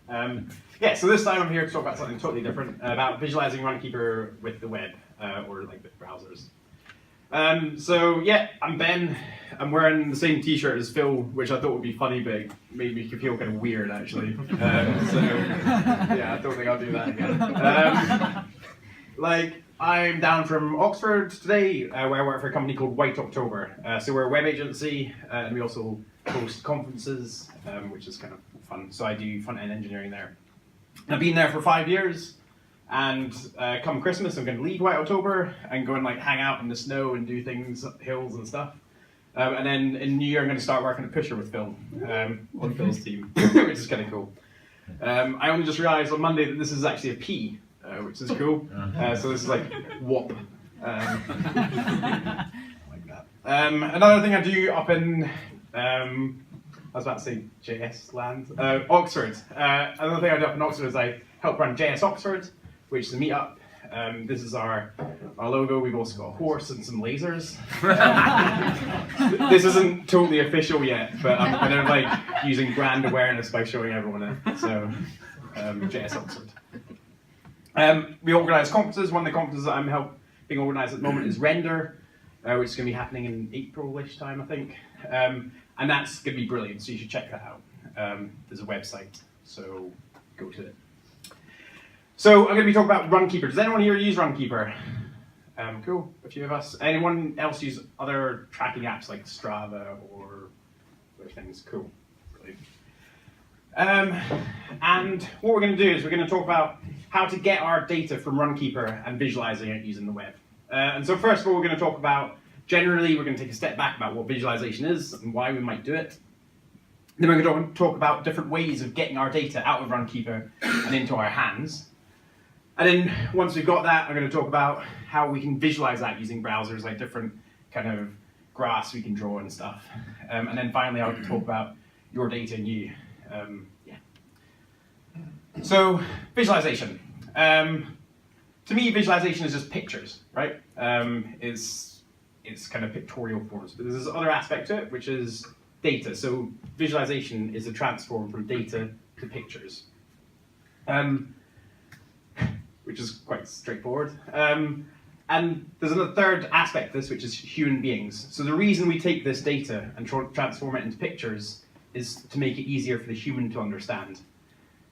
Yeah, so this time I'm here to talk about something totally different, about visualizing Runkeeper with the web, or like with browsers. So yeah, I'm Ben. I'm wearing the same t-shirt as Phil, which I thought would be funny, but it made me feel kind of weird actually. So yeah, I don't think I'll do that again. I'm down from Oxford today, where I work for a company called White October. So we're a web agency, and we also host conferences, which is kind of fun. So I do front-end engineering there. I've been there for 5 years, and come Christmas I'm going to leave White October and go and like hang out in the snow and do things up hills and stuff. And then in New Year I'm going to start working at Pusher with Phil, on Phil's team, which is kind of cool. I only just realised on Monday that this is actually a P, which is cool. So this is like WOP. Like that. Another thing I do up in, I was about to say JS land, Oxford. Another thing I do up in Oxford is I help run JS Oxford, which is a meetup. This is our logo. We've also got a horse and some lasers. This isn't totally official yet, but I'm kind of like using brand awareness by showing everyone it. So JS Oxford. We organise conferences. One of the conferences that I'm helping organise at the moment is Render, which is going to be happening in April-ish time, I think. And that's going to be brilliant, so you should check that out. There's a website, so go to it. So I'm going to be talking about Runkeeper. Does anyone here use Runkeeper? Cool, a few of us. Anyone else use other tracking apps like Strava or other things? Cool, brilliant. And what we're going to do is we're going to talk about how to get our data from Runkeeper and visualizing it using the web. And so first of all, we're going to talk about, generally, we're going to take a step back about what visualization is and why we might do it. Then we're going to talk about different ways of getting our data out of Runkeeper and into our hands. And then once we've got that, I'm going to talk about how we can visualize that using browsers, like different kind of graphs we can draw and stuff. And then finally, I'll talk about your data and you. So visualization. To me, visualization is just pictures, right? It's kind of pictorial forms, but there's this other aspect to it, which is data. So visualization is a transform from data to pictures, which is quite straightforward. And there's a third aspect to this, which is human beings. So the reason we take this data and transform it into pictures is to make it easier for the human to understand.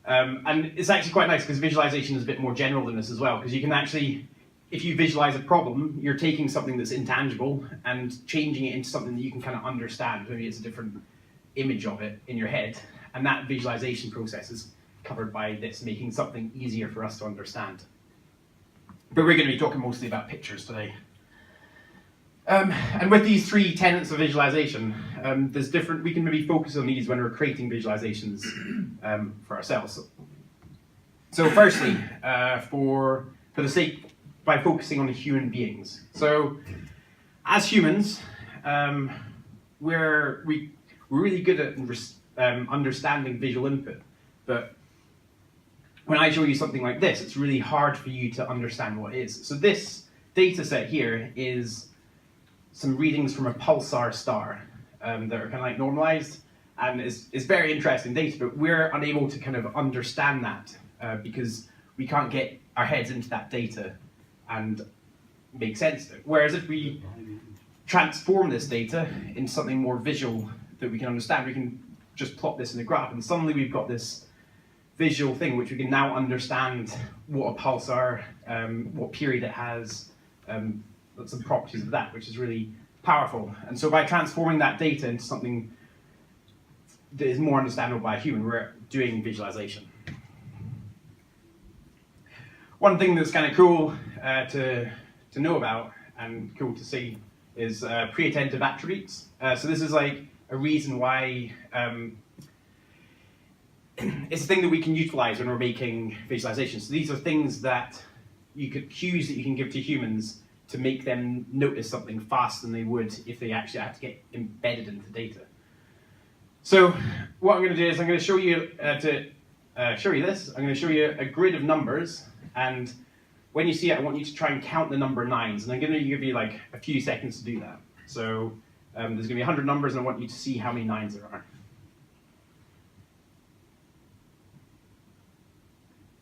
And it's actually quite nice because visualization is a bit more general than this as well, because you can actually, if you visualize a problem, you're taking something that's intangible and changing it into something that you can kind of understand. Maybe it's a different image of it in your head, and that visualization process is covered by this, making something easier for us to understand. But we're going to be talking mostly about pictures today. And with these three tenets of visualization, there's different, we can maybe focus on these when we're creating visualizations for ourselves. So firstly, for the sake, by focusing on the human beings. So as humans, we're really good at understanding visual input, but when I show you something like this, it's really hard for you to understand what it is. So this data set here is some readings from a pulsar star that are kind of like normalized, and it's very interesting data, but we're unable to kind of understand that because we can't get our heads into that data and make sense of it. Whereas if we transform this data into something more visual that we can understand, we can just plot this in a graph, and suddenly we've got this visual thing which we can now understand what a pulsar, what period it has, some properties of that, which is really powerful. And so by transforming that data into something that is more understandable by a human, we're doing visualization. One thing that's kind of cool to know about and cool to see is pre-attentive attributes. So this is like a reason why it's a thing that we can utilize when we're making visualizations. So these are things that cues that you can give to humans to make them notice something faster than they would if they actually had to get embedded into data. So what I'm going to do is I'm going to show you this. I'm going to show you a grid of numbers, and when you see it, I want you to try and count the number nines, and I'm going to give you like a few seconds to do that. So there's going to be 100 numbers, and I want you to see how many nines there are.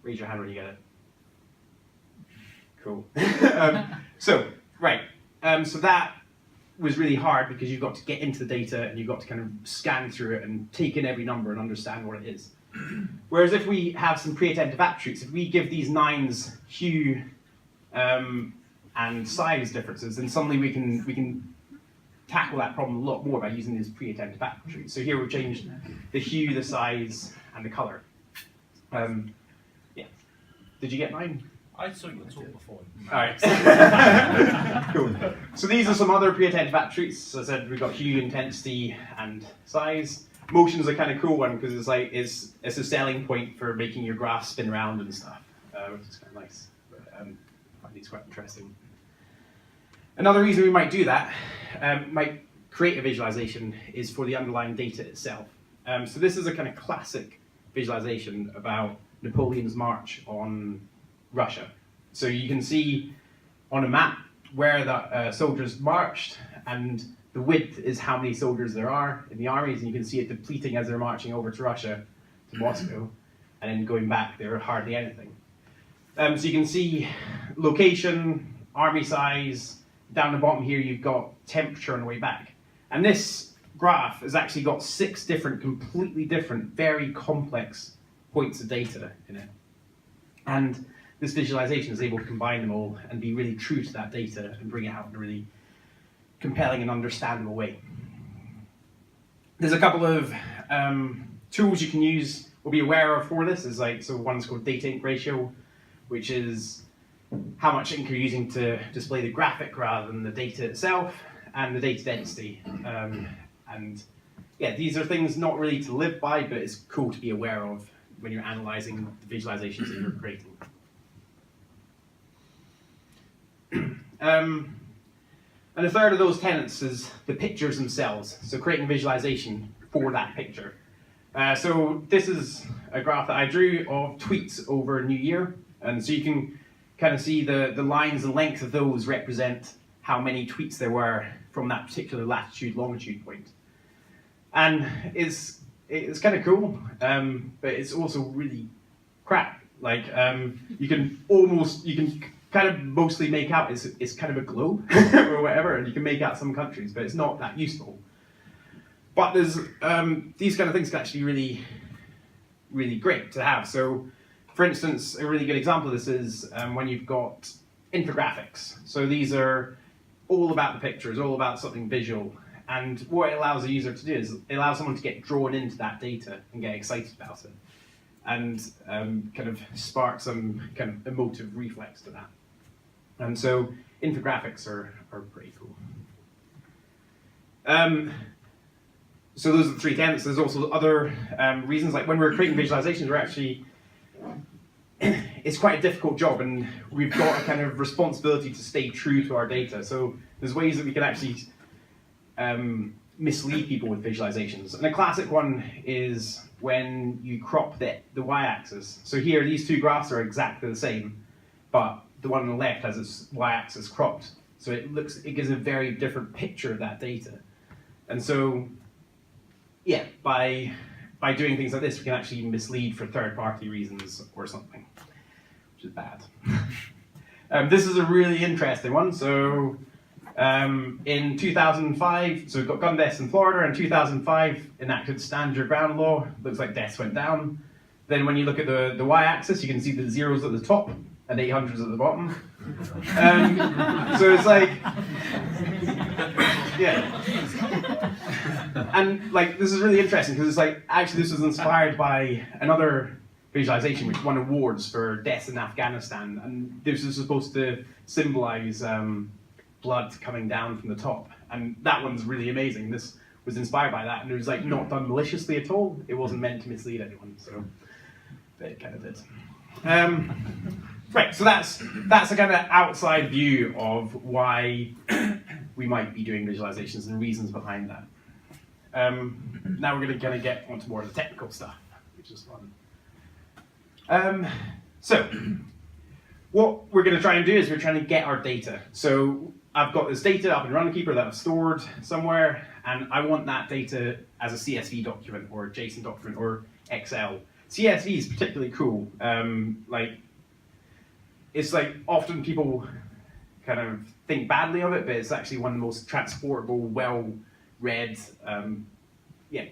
Raise your hand when you get it. Cool. So that was really hard because you've got to get into the data and you've got to kind of scan through it and take in every number and understand what it is. Whereas if we have some pre-attentive attributes, if we give these 9s hue and size differences, then suddenly we can tackle that problem a lot more by using these pre-attentive attributes. So here we've changed the hue, the size, and the color. Yeah. Did you get 9? I saw you talk before. All right. Cool. So these are some other pre-attentive attributes. As I said, we've got hue, intensity, and size. Motion's a kind of cool one because it's a selling point for making your graph spin around and stuff, which is kind of nice. But, I find these quite interesting. Another reason we might do that, might create a visualization, is for the underlying data itself. So this is a kind of classic visualization about Napoleon's march on Russia. So you can see on a map where the soldiers marched, and the width is how many soldiers there are in the armies, and you can see it depleting as they're marching over to Russia, to Moscow, and then going back, there are hardly anything. So you can see location, army size. Down the bottom here, you've got temperature on the way back. And this graph has actually got 6 different, completely different, very complex points of data in it. And this visualization is able to combine them all and be really true to that data and bring it out in a really compelling and understandable way. There's a couple of tools you can use or be aware of for this. So one's called data ink ratio, which is how much ink you're using to display the graphic rather than the data itself, and the data density. And yeah, these are things not really to live by, but it's cool to be aware of when you're analyzing the visualizations that you're creating. And a third of those tenets is the pictures themselves, so creating visualization for that picture. So this is a graph that I drew of tweets over New Year, and so you can kind of see the lines and length of those represent how many tweets there were from that particular latitude, longitude point. And it's kind of cool, but it's also really crap. Like you can kind of mostly make out it's kind of a globe or whatever, and you can make out some countries, but it's not that useful. But there's these kind of things can actually be really, really great to have. So, for instance, a really good example of this is when you've got infographics. So these are all about the pictures, all about something visual. And what it allows a user to do is it allows someone to get drawn into that data and get excited about it, and kind of spark some kind of emotive reflex to that. And so infographics are pretty cool. So those are the 3 tenets. There's also other reasons, like when we're creating visualizations, we're actually, it's quite a difficult job, and we've got a kind of responsibility to stay true to our data. So there's ways that we can actually mislead people with visualizations. And a classic one is when you crop the y-axis. So here, these 2 graphs are exactly the same, but the one on the left has its y-axis cropped. So it gives a very different picture of that data. And so, yeah, by doing things like this, we can actually mislead for third-party reasons or something, which is bad. This is a really interesting one. So in 2005, so we've got gun deaths in Florida. In 2005, enacted stand your ground law. Looks like deaths went down. Then when you look at the y-axis, you can see the zeros at the top and 800s at the bottom. So it's like, yeah. And like, this is really interesting because it's like, actually this was inspired by another visualization which won awards for deaths in Afghanistan. And this was supposed to symbolize blood coming down from the top. And that one's really amazing. This was inspired by that, and it was like not done maliciously at all. It wasn't meant to mislead anyone, so but it kind of did. Right, so that's a kind of outside view of why we might be doing visualizations and reasons behind that. Now we're going to kind of get onto more of the technical stuff, which is fun. So what we're going to try and do is we're trying to get our data. So I've got this data up in Runkeeper that I've stored somewhere, and I want that data as a CSV document or a JSON document or Excel. CSV is particularly cool. It's like often people kind of think badly of it, but it's actually one of the most transportable, well-read,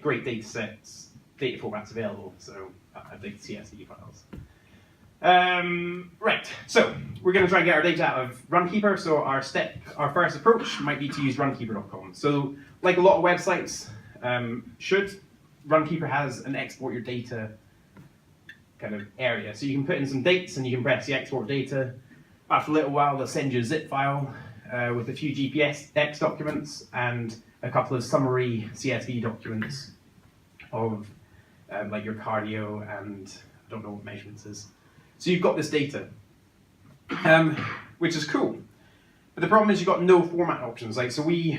great data sets, data formats available. So I think CSV files. Right, so we're going to try and get our data out of Runkeeper. So our first approach might be to use runkeeper.com. So like a lot of websites Runkeeper has an export your data kind of area. So you can put in some dates and you can press the export data. After a little while, they'll send you a zip file with a few GPX documents and a couple of summary CSV documents of like your cardio and I don't know what measurements is. So you've got this data, which is cool. But the problem is you've got no format options. Like, so we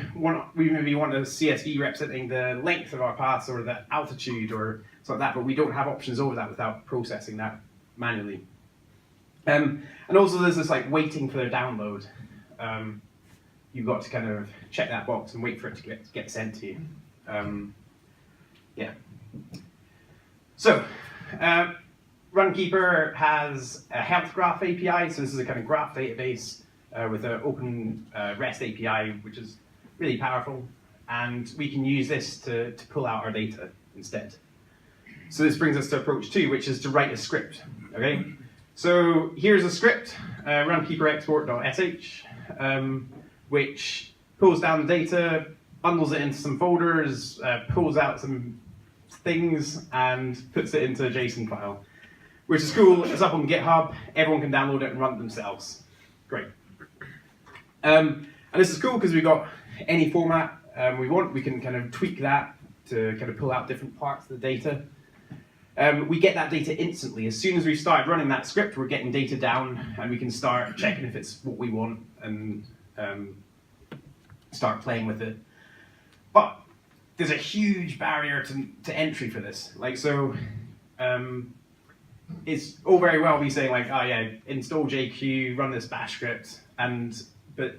maybe want a CSV representing the length of our paths or the altitude or something like that, but we don't have options over that without processing that manually. And also there's this like waiting for their download. You've got to kind of check that box and wait for it to get sent to you. Yeah. So, Runkeeper has a health graph API, so this is a kind of graph database with an open REST API, which is really powerful, and we can use this to pull out our data instead. So this brings us to approach 2, which is to write a script. Okay, so here's a script, runkeeper export.sh, which pulls down the data, bundles it into some folders, pulls out some things, and puts it into a JSON file. Which is cool, it's up on GitHub, everyone can download it and run it themselves. Great. And this is cool because we've got any format we want, we can kind of tweak that to kind of pull out different parts of the data. We get that data instantly. As soon as we start running that script, we're getting data down and we can start checking if it's what we want and start playing with it. But there's a huge barrier to entry for this. Like, so, it's all very well me saying like, oh yeah, install JQ, run this bash script, but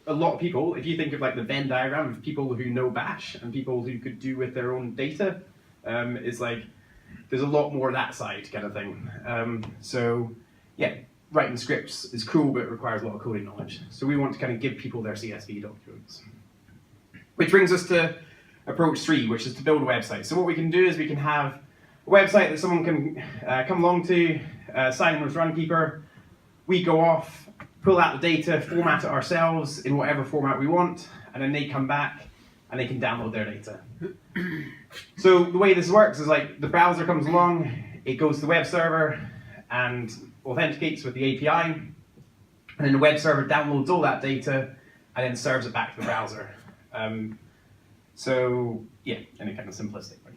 a lot of people, if you think of like the Venn diagram of people who know bash and people who could do with their own data, it's like there's a lot more of that side kind of thing. So yeah, writing scripts is cool, but it requires a lot of coding knowledge. So we want to kind of give people their CSV documents. Which brings us to approach 3, which is to build a website. So what we can do is we can have a website that someone can come along to, sign in with Runkeeper. We go off, pull out the data, format it ourselves in whatever format we want, and then they come back and they can download their data. So the way this works is like the browser comes along, it goes to the web server and authenticates with the API, and then the web server downloads all that data and then serves it back to the browser. So yeah, in a kind of simplistic way.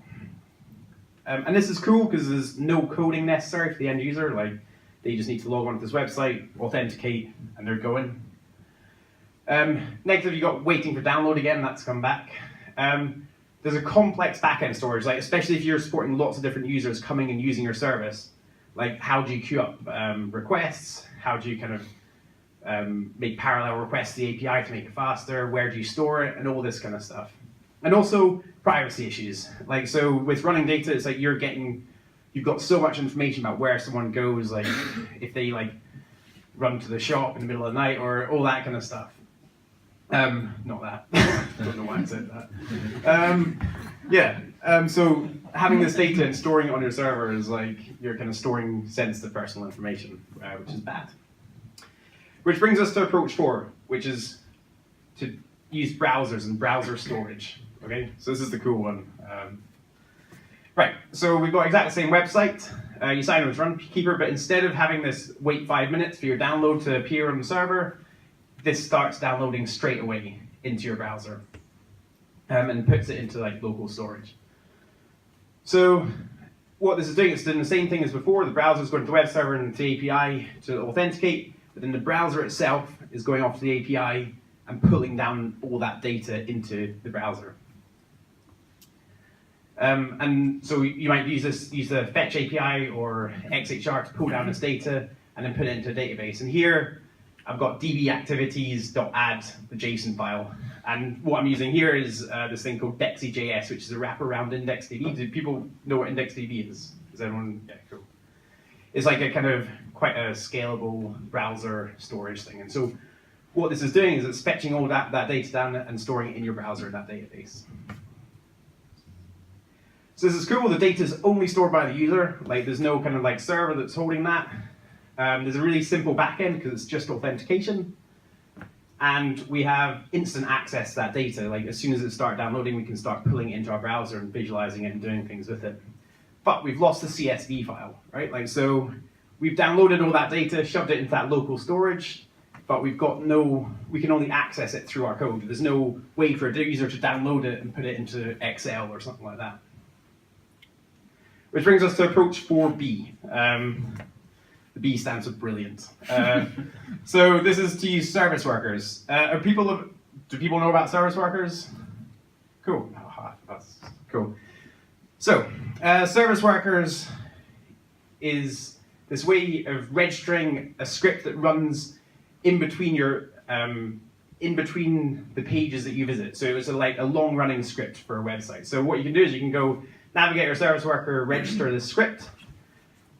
And this is cool because there's no coding necessary for the end user. Like, they just need to log on to this website, authenticate, and they're going. Negative, you've got waiting for download again, that's come back. There's a complex backend storage, like especially if you're supporting lots of different users coming and using your service. Like, how do you queue up requests? How do you kind of make parallel requests to the API to make it faster? Where do you store it? And all this kind of stuff. And also privacy issues. Like, so with running data, it's like you've got so much information about where someone goes, like if they like run to the shop in the middle of the night or all that kind of stuff. Not that. Don't know why I said that. So having this data and storing it on your server is like you're kind of storing sensitive personal information, which is bad. Which brings us to approach 4, which is to use browsers and browser storage. Okay, so this is the cool one. Right, so we've got exactly the same website. You sign in with Runkeeper, but instead of having this wait 5 minutes for your download to appear on the server, this starts downloading straight away into your browser and puts it into like local storage. So what this is doing, it's doing the same thing as before. The browser is going to the web server and to the API to authenticate, but then the browser itself is going off to the API and pulling down all that data into the browser. And so you might use the fetch API or XHR to pull down this data and then put it into a database. And here I've got dbactivities.add, the JSON file. And what I'm using here is this thing called Dexy.js, which is a wrapper around IndexDB. Do people know what IndexDB is? Is everyone? Yeah, cool. It's like a kind of quite a scalable browser storage thing. And so what this is doing is it's fetching all that data down and storing it in your browser in that database. So this is cool. The data is only stored by the user. Like there's no kind of like server that's holding that. There's a really simple backend because it's just authentication. And we have instant access to that data. Like as soon as it starts downloading, we can start pulling it into our browser and visualizing it and doing things with it. But we've lost the CSV file, right? Like so, we've downloaded all that data, shoved it into that local storage, but we've got we can only access it through our code. There's no way for a user to download it and put it into Excel or something like that. Which brings us to approach 4B. The B stands for brilliant. So this is to use service workers. Do people know about service workers? Cool. Oh, that's cool. So service workers is this way of registering a script that runs in between the pages that you visit. So it's like a long-running script for a website. So what you can do is you can go navigate your service worker, register this script,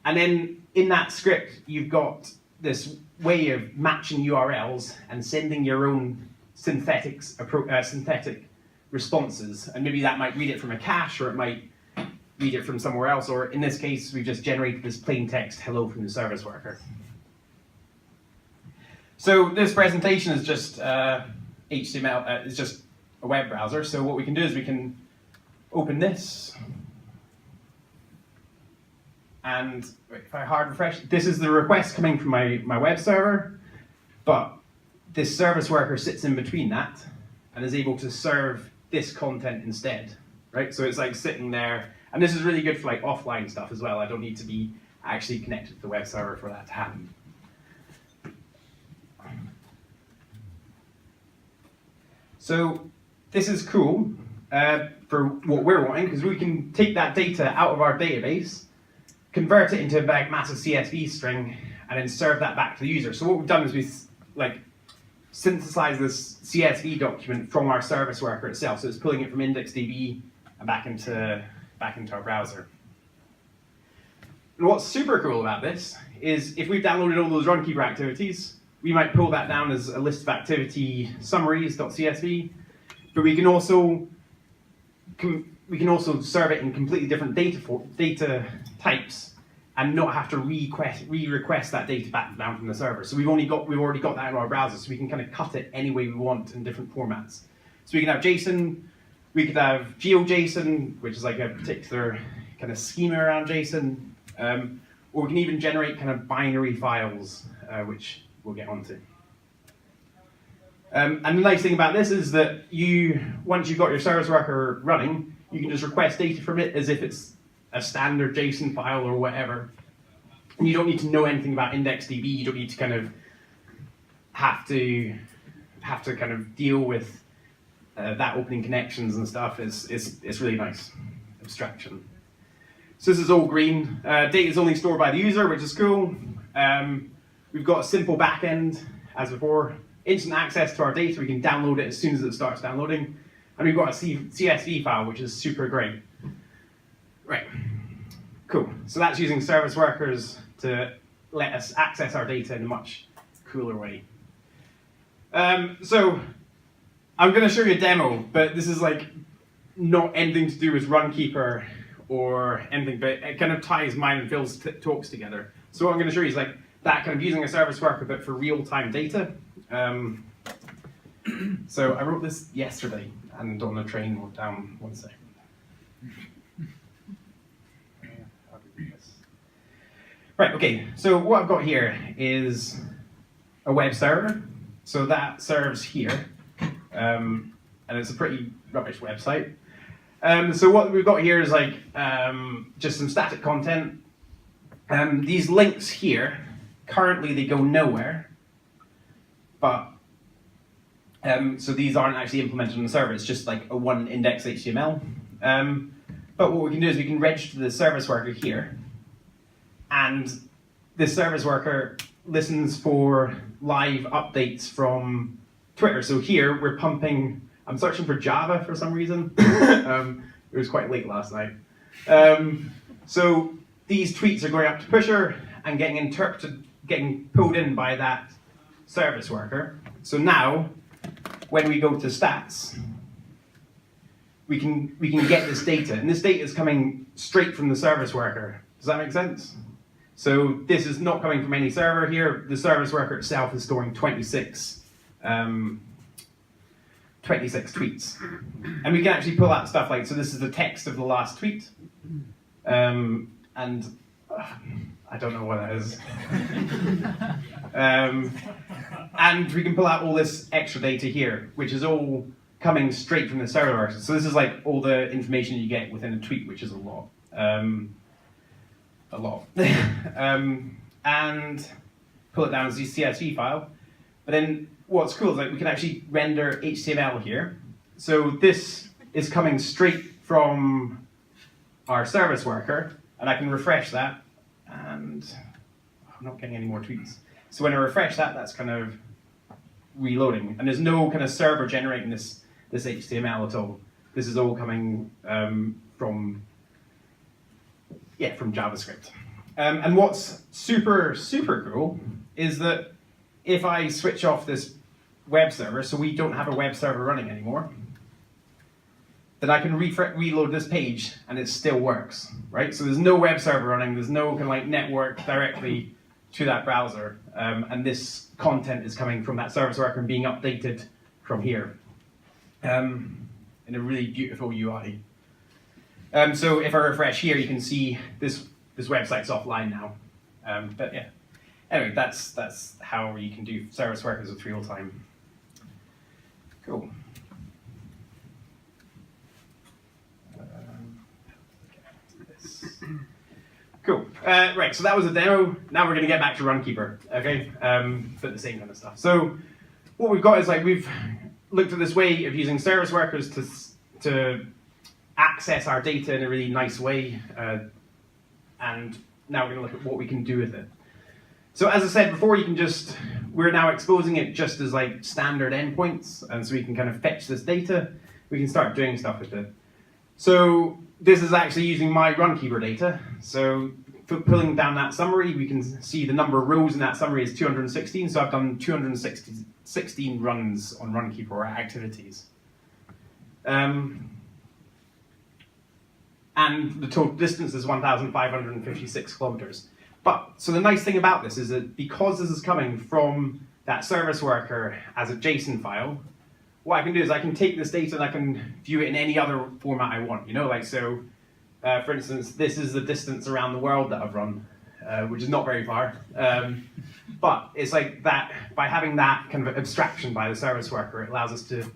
and then in that script you've got this way of matching URLs and sending your own synthetic responses. And maybe that might read it from a cache, or it might read it from somewhere else, or in this case we've just generated this plain text hello from the service worker. So this presentation is just HTML, it's just a web browser. So what we can do is we can open this, and if I hard refresh, this is the request coming from my web server, but this service worker sits in between that and is able to serve this content instead, right? So it's like sitting there, and this is really good for like offline stuff as well. I don't need to be actually connected to the web server for that to happen. So this is cool for what we're wanting, because we can take that data out of our database, convert it into a big massive CSV string, and then serve that back to the user. So what we've done is we've synthesized this CSV document from our service worker itself. So it's pulling it from IndexDB and back into our browser. And what's super cool about this is if we've downloaded all those Runkeeper activities, we might pull that down as a list of activity summaries.csv, but we can also serve it in completely different data types and not have to re-request that data back down from the server. So we've already got that in our browser, so we can kind of cut it any way we want in different formats. So we can have JSON, we could have GeoJSON, which is like a particular kind of schema around JSON, or we can even generate kind of binary files, which we'll get onto. And the nice thing about this is that once you've got your service worker running, you can just request data from it as if it's a standard JSON file or whatever. And you don't need to know anything about IndexDB. You don't need to kind of have to kind of deal with that opening connections and stuff. It's really nice abstraction. So this is all green. Data is only stored by the user, which is cool. We've got a simple backend, as before. Instant access to our data. We can download it as soon as it starts downloading. And we've got a CSV file, which is super great. Right, cool. So that's using service workers to let us access our data in a much cooler way. So I'm going to show you a demo, but this is like not anything to do with Runkeeper or anything, but it kind of ties mine and Phil's talks together. So what I'm going to show you is like that kind of using a service worker, but for real-time data. So I wrote this yesterday and on a train down one second. Right, okay, so what I've got here is a web server. So that serves here, and it's a pretty rubbish website. So what we've got here is like just some static content. These links here, currently they go nowhere, but so these aren't actually implemented on the server, it's just like a one index HTML. But what we can do is we can register the service worker here, and this service worker listens for live updates from Twitter. So here we're pumping, I'm searching for Java for some reason. It was quite late last night. So these tweets are going up to pusher and getting interpreted, getting pulled in by that service worker. So now, when we go to stats, we can get this data, and this data is coming straight from the service worker. Does that make sense? So this is not coming from any server here. The service worker itself is storing 26 tweets. And we can actually pull out stuff like, so this is the text of the last tweet. And I don't know what that is. And we can pull out all this extra data here, which is all coming straight from the server. So this is like all the information you get within a tweet, which is a lot. And pull it down as a CSV file. But then what's cool is like we can actually render HTML here. So this is coming straight from our service worker, and I can refresh that, and I'm not getting any more tweets. So when I refresh that, that's kind of reloading, and there's no kind of server generating this HTML at all. This is all coming from JavaScript. And what's super cool is that if I switch off this web server, so we don't have a web server running anymore, then I can reload this page and it still works, right? So there's no web server running, there's no kind of like network directly to that browser, and this content is coming from that service worker and being updated from here in a really beautiful UI. So if I refresh here, you can see this website's offline now. But yeah, anyway, that's how you can do service workers with real time. Cool. Cool. Right, so that was a demo. Now we're going to get back to Runkeeper, okay? But the same kind of stuff. So what we've got is like we've looked at this way of using service workers to access our data in a really nice way, and now we're going to look at what we can do with it. So as I said before, we're now exposing it just as like standard endpoints, and so we can kind of fetch this data. We can start doing stuff with it. So this is actually using my Runkeeper data. So for pulling down that summary, we can see the number of rows in that summary is 216. So I've done 216 runs on Runkeeper or activities. And the total distance is 1,556 kilometers. But, so the nice thing about this is that because this is coming from that service worker as a JSON file, what I can do is I can take this data and I can view it in any other format I want, you know, like so, for instance, this is the distance around the world that I've run, which is not very far. But it's like that, by having that kind of abstraction by the service worker, it allows us to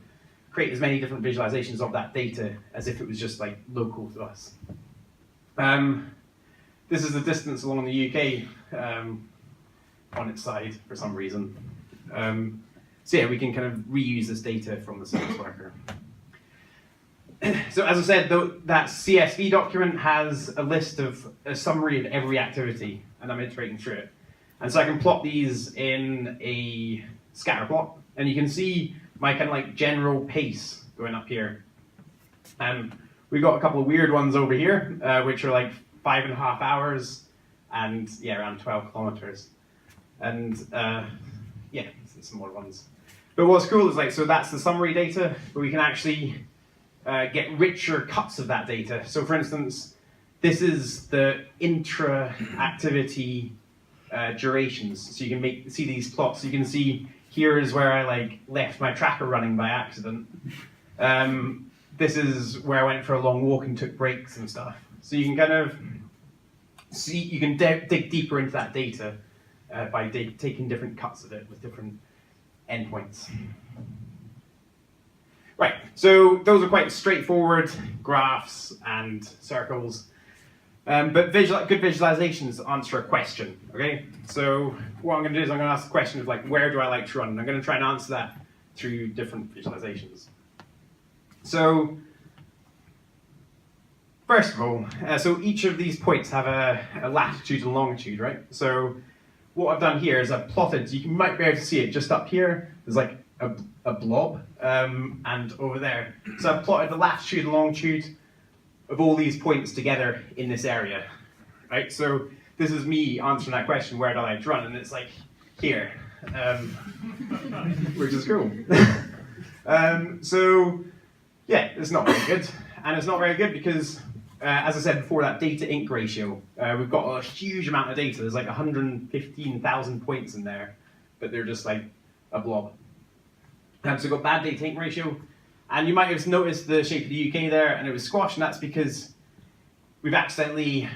create as many different visualizations of that data as if it was just like local to us. This is the distance along the UK on its side for some reason. So yeah, we can kind of reuse this data from the service worker. So as I said, that CSV document has a summary of every activity, and I'm iterating through it. And so I can plot these in a scatter plot, and you can see my kind of like general pace going up here. And we've got a couple of weird ones over here, which are like 5.5 hours and yeah, around 12 kilometers. And yeah, some more ones. But what's cool is like, so that's the summary data, but we can actually get richer cuts of that data. So for instance, this is the intra-activity durations. So you can see these plots. You can see here is where I like left my tracker running by accident. This is where I went for a long walk and took breaks and stuff. So you can kind of see, you can dig deeper into that data by taking different cuts of it with different endpoints. Right, so those are quite straightforward graphs and circles. But good visualizations answer a question, okay? So what I'm going to do is I'm going to ask the question of like, where do I like to run? And I'm going to try and answer that through different visualizations. So first of all, so each of these points have a latitude and longitude, right? So what I've done here is I've plotted, you might be able to see it just up here, there's like a blob, and over there. So I've plotted the latitude and longitude of all these points together in this area. right? So this is me answering that question, where do I like to run? And it's like, here, which is cool. So yeah, it's not very good. And it's not very good because, as I said before, that data ink ratio, we've got a huge amount of data. There's like 115,000 points in there, but they're just like a blob. So we've got bad data ink ratio. And you might have noticed the shape of the UK there, and it was squashed, and that's because we've accidentally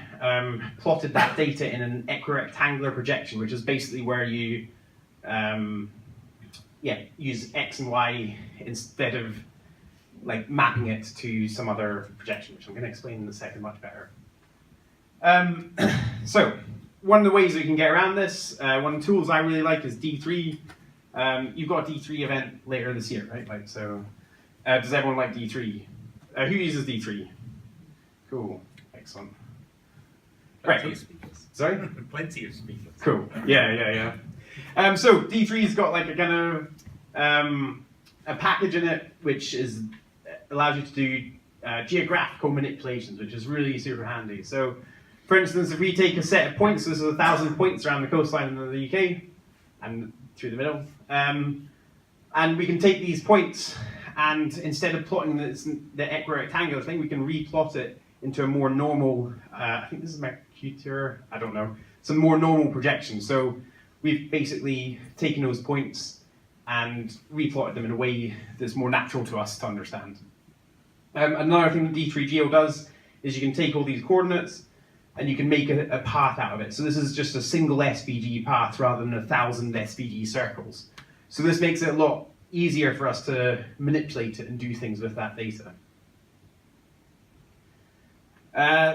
plotted that data in an equirectangular projection, which is basically where you use X and Y instead of like mapping it to some other projection, which I'm going to explain in a second much better. So one of the ways we can get around this, one of the tools I really like is D3. You've got a D3 event later this year, right? Like so. Does everyone like D3? Who uses D3? Cool, excellent. Plenty Right. of speakers. Sorry? Plenty of speakers. Cool. Yeah. So D3's got like a kind of a package in it which allows you to do geographical manipulations, which is really super handy. So, for instance, if we take a set of points, this is 1,000 points around the coastline of the UK and through the middle, and we can take these points, and instead of plotting the equirectangular thing, we can replot it into a more normal, I think this is Mercator, I don't know, some more normal projection. So we've basically taken those points and replotted them in a way that's more natural to us to understand. Another thing that D3Geo does is you can take all these coordinates and you can make a path out of it. So this is just a single SVG path rather than 1,000 SVG circles. So this makes it a lot easier for us to manipulate it and do things with that data.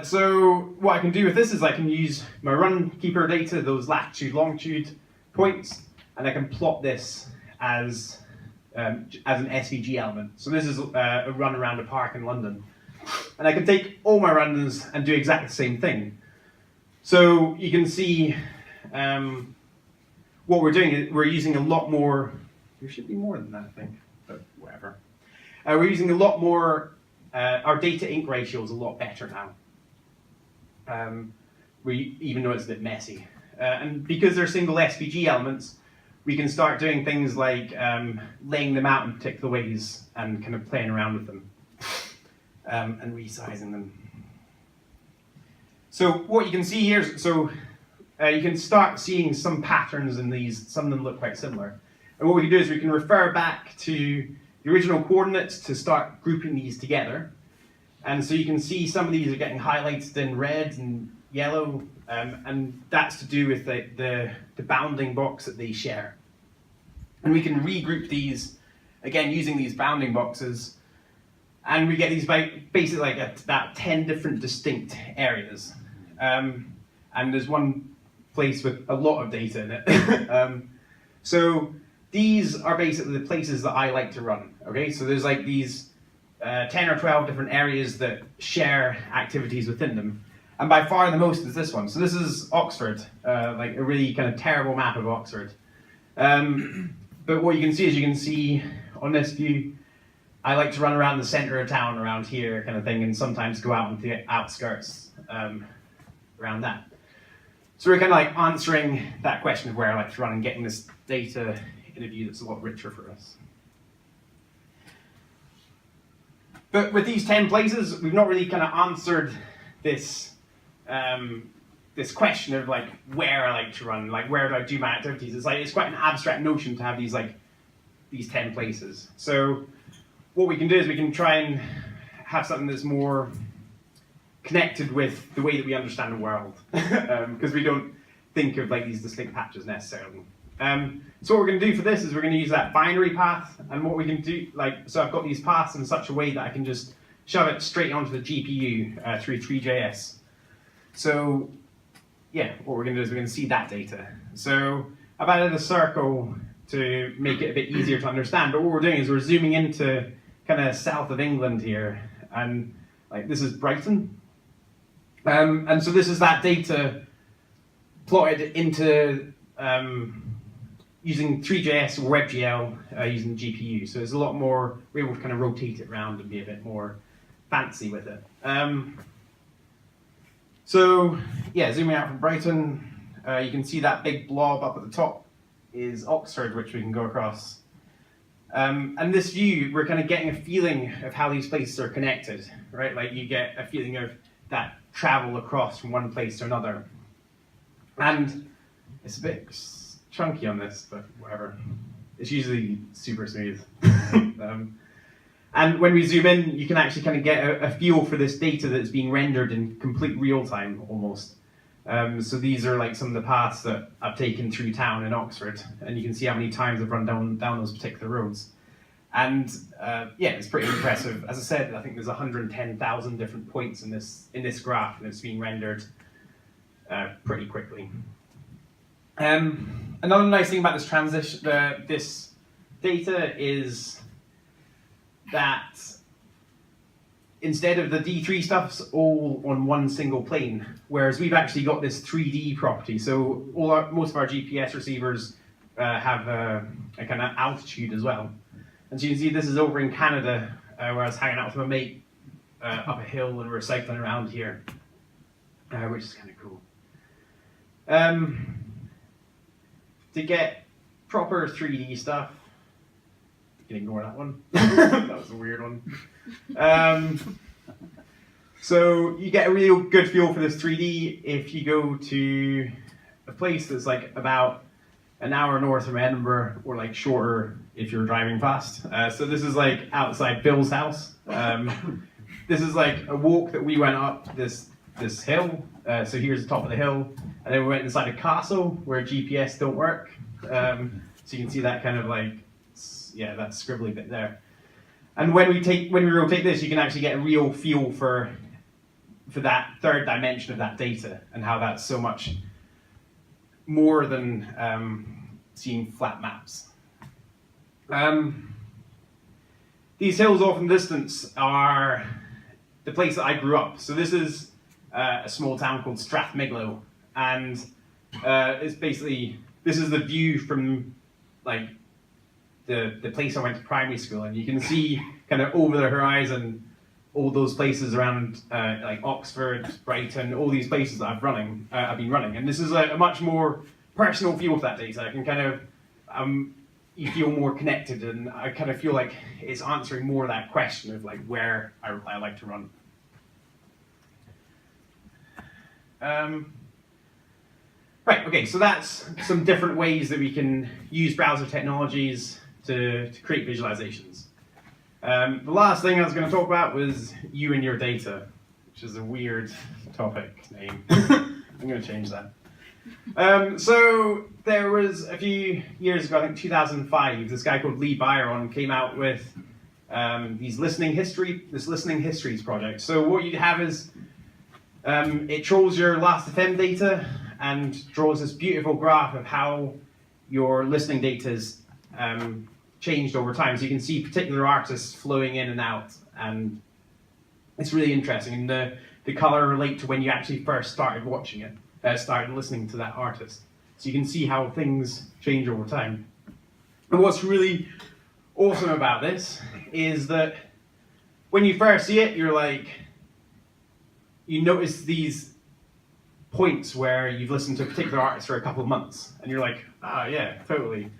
So what I can do with this is I can use my Runkeeper data, those latitude, longitude points, and I can plot this as an SVG element. So this is a run around a park in London. And I can take all my runs and do exactly the same thing. So you can see what we're doing is we're using a lot more. There should be more than that, I think, but whatever. We're using a lot more, our data ink ratio is a lot better now. Even though it's a bit messy. And because they're single SVG elements, we can start doing things like laying them out in particular ways and kind of playing around with them and resizing them. So what you can see here, you can start seeing some patterns in these, some of them look quite similar. And what we can do is we can refer back to the original coordinates to start grouping these together. And so you can see some of these are getting highlighted in red and yellow, and that's to do with the bounding box that they share. And we can regroup these, again, using these bounding boxes, and we get these basically like about 10 different distinct areas. And there's one place with a lot of data in it. So these are basically the places that I like to run, okay? So there's like these 10 or 12 different areas that share activities within them. And by far the most is this one. So this is Oxford, like a really kind of terrible map of Oxford. But what you can see on this view, I like to run around the center of town around here kind of thing, and sometimes go out into the outskirts around that. So we're kind of like answering that question of where I like to run and getting this data in a view that's a lot richer for us. But with these 10 places, we've not really kind of answered this this question of like where I like to run, like where do I do my activities. It's quite an abstract notion to have these 10 places. So what we can do is we can try and have something that's more connected with the way that we understand the world, because we don't think of like these distinct patches necessarily. So what we're going to do for this is we're going to use that binary path, and what we can do, so I've got these paths in such a way that I can just shove it straight onto the GPU through 3JS. So yeah, what we're going to do is we're going to see that data. So I've added a circle to make it a bit easier to understand, but what we're doing is we're zooming into kind of south of England here, and like this is Brighton. And so this is that data plotted into using 3JS or WebGL using GPU. So it's a lot more, we're able to kind of rotate it around and be a bit more fancy with it. So yeah, zooming out from Brighton, you can see that big blob up at the top is Oxford, which we can go across. And this view, we're kind of getting a feeling of how these places are connected, right? Like you get a feeling of that travel across from one place to another. And it's a bit chunky on this, but whatever. It's usually super smooth. And when we zoom in, you can actually kind of get a feel for this data that's being rendered in complete real time, almost. So these are like some of the paths that I've taken through town in Oxford, and you can see how many times I've run down those particular roads. And yeah, it's pretty impressive. As I said, I think there's 110,000 different points in this graph, and it's being rendered pretty quickly. Another nice thing about this transition, this data is that instead of the D3 stuff's all on one single plane, whereas we've actually got this 3D property. So most of our GPS receivers have a kind of altitude as well. And so you can see this is over in Canada, where I was hanging out with my mate up a hill, and we're cycling around here, which is kind of cool. To get proper 3D stuff, you can ignore that one. That was a weird one. So you get a real good feel for this 3D if you go to a place that's like about an hour north of Edinburgh, or like shorter if you're driving fast. So this is like outside Bill's house. This is like a walk that we went up this hill. So here's the top of the hill, and then we went inside a castle where GPS don't work. So you can see that kind of like, yeah, that scribbly bit there. And when we rotate this, you can actually get a real feel for that third dimension of that data, and how that's so much more than seeing flat maps. These hills off in the distance are the place that I grew up. So this is a small town called Strathmiglo, and it's basically, this is the view from like the place I went to primary school, and you can see kind of over the horizon all those places around like Oxford, Brighton, all these places that I've been running, and this is a much more personal feel of that data. I can kind of you feel more connected, and I kind of feel like it's answering more of that question of like where I like to run. Right, okay, so that's some different ways that we can use browser technologies to create visualizations. The last thing I was going to talk about was you and your data, which is a weird topic name. I'm going to change that. So there was a few years ago, I think 2005, this guy called Lee Byron came out with this listening histories project. So what you'd have is it trolls your Last.fm data and draws this beautiful graph of how your listening data is changed over time. So you can see particular artists flowing in and out, and it's really interesting. And the color relate to when you actually first started watching it, started listening to that artist. So you can see how things change over time. And what's really awesome about this is that when you first see it, you're like, you notice these points where you've listened to a particular artist for a couple of months, and you're like, ah, yeah, totally.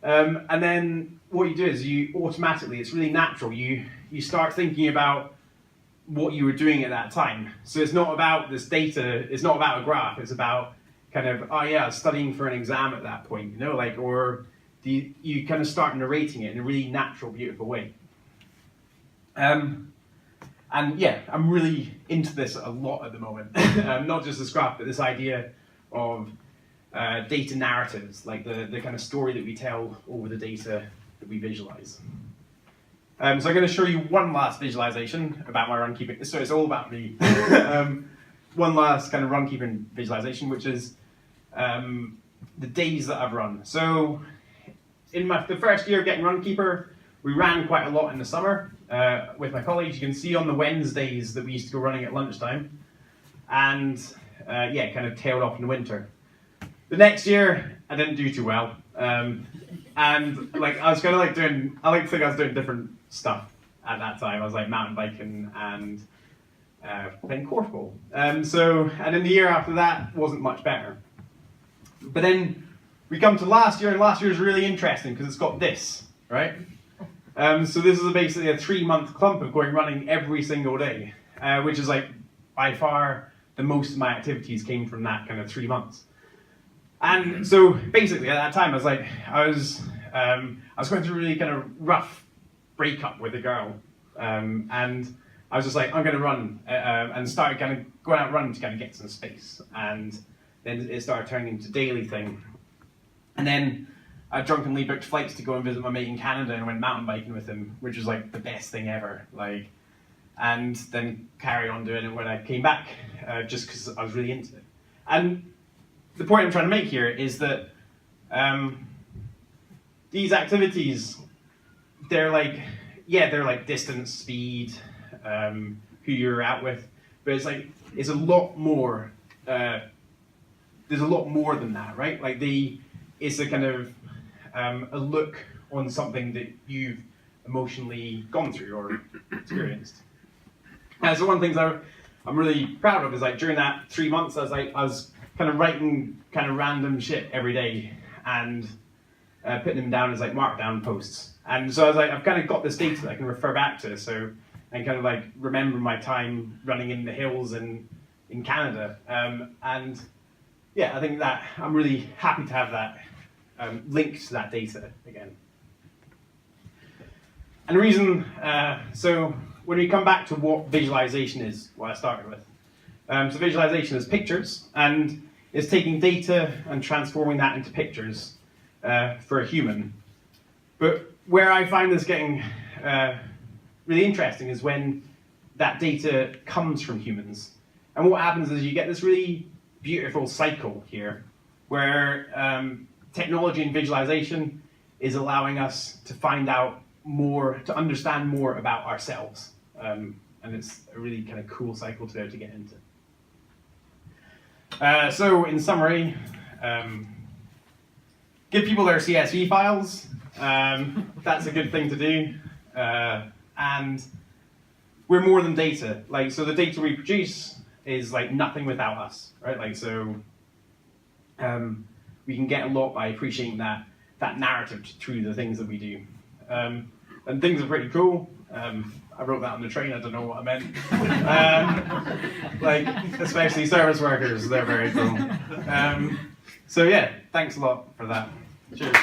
And then what you do is you automatically, it's really natural, you start thinking about what you were doing at that time. So it's not about this data, it's not about a graph, it's about kind of, oh yeah, I was studying for an exam at that point, you know, like, or you kind of start narrating it in a really natural, beautiful way. And yeah, I'm really into this a lot at the moment. Not just this graph, but this idea of data narratives, like the kind of story that we tell over the data that we visualize. So I'm going to show you one last visualization about my Runkeeper. So it's all about me. One last kind of Runkeeper visualization, which is the days that I've run. So in the first year of getting Runkeeper, we ran quite a lot in the summer with my colleagues. You can see on the Wednesdays that we used to go running at lunchtime, and yeah, kind of tailed off in the winter. The next year, I didn't do too well, and like I was kind of like doing, I like to think I was doing different stuff at that time. I was like mountain biking and playing korfball. And then the year after that wasn't much better. But then we come to last year, and last year is really interesting because it's got this, right? So this is basically a 3-month clump of going running every single day, which is like by far the most of my activities came from that kind of 3 months. And so basically at that time I was going through a really kind of rough breakup with a girl, and I was just like, I'm going to run, and started kind of going out running to kind of get some space, and then it started turning into a daily thing. And then I drunkenly booked flights to go and visit my mate in Canada and went mountain biking with him, which was like the best thing ever. And then carried on doing it when I came back, just because I was really into it. And the point I'm trying to make here is that these activities, they're like distance, speed, who you're out with, but it's a lot more. There's a lot more than that, right? It's a kind of a look on something that you've emotionally gone through or experienced. So one of the things I'm really proud of is during that 3 months, I was kind of writing kind of random shit every day and putting them down as markdown posts. And so I've kind of got this data that I can refer back to, and kind of remember my time running in the hills in Canada. And yeah, I think that I'm really happy to have that linked to that data again. And the reason, so when we come back to what visualization is, what I started with. So visualization is pictures, and it's taking data and transforming that into pictures for a human. But where I find this getting really interesting is when that data comes from humans. And what happens is you get this really beautiful cycle here, where technology and visualization is allowing us to find out more, to understand more about ourselves. And it's a really kind of cool cycle to be able to get into. So in summary, give people their CSV files. That's a good thing to do. And we're more than data. So the data we produce is nothing without us, right? We can get a lot by appreciating that narrative through the things that we do. And things are pretty cool. I wrote that on the train, I don't know what I meant. Especially service workers, they're very cool. So yeah, thanks a lot for that. Cheers.